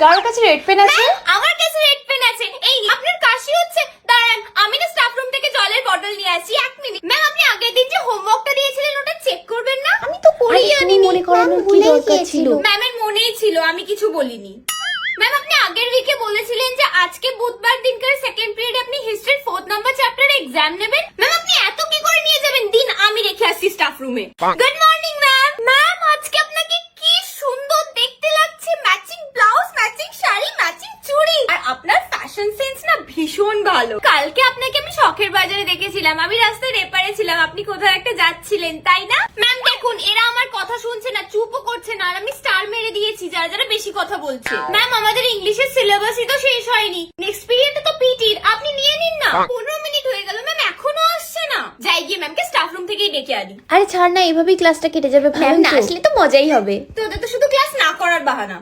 কার কাছে red pen আছে? আমার কাছে রেড পেন আছে। এই আপনার কাশি হচ্ছে, দাঁড়ান আমি না স্টাফ রুম থেকে জলের বটল নিয়ে আসি, 1 মিনিট। ম্যাম আপনি আগের দিন যে হোমওয়ার্কটা দিয়েছিলেন ওটা চেক করবেন না? আমি তো করেই আনি, মনে করানোর কি দরকার ছিল? ম্যামের মনেই ছিল, আমি কিছু বলিনি। ম্যাম আপনি আগের উইকে বলেছিলেন যে আজকে বুধবার দিনকার সেকেন্ড পিরিয়ডে আপনি হিস্ট্রির 4th নাম্বার চ্যাপ্টারে এক্সাম নেবেন। ম্যাম আপনি এত কি করে নিয়ে যাবেন? দিন আমি রেখে আসছি স্টাফ রুমে। Good morning ma'am. ম্যাম আজকে আপনাকে কি সুন্দর দেখতে লাগছে, matching blouse, matching sari, matching চুড়ি। আর আপনার ফ্যাশন সেন্স না ভীষণ ভালো। কালকে আপনাকে আমি শখের বাজারে দেখেছিলাম, আমি রাস্তায় রেপারে ছিলাম, আপনি কোথাও একটা যাচ্ছিলেন তাই না? ম্যাম দেখুন এরা আমার কথা শুনছে না, চুপও করছে না, আর আমি স্টার মেরে দিয়েছি যারা যারা বেশি কথা বলছে। ম্যাম আমাদের ইংলিশের সিলেবাসই তো শেষ হয়নি, নেক্সট পিরিয়ডে তো পিটির, আপনি নিয়ে নিন না। 15 মিনিট হয়ে গেল ম্যাম এখনো আসছে না। যাই গিয়ে ম্যামকে স্টাফ রুম থেকেই ডেকে আনি। আরে ছাড় না, এভাবেই ক্লাসটা কেটে যাবে। ম্যাম ম্যাম না আসলে তো মজাই হবে। তো ওদের তো শুধু ক্লাস না করার বাহানা।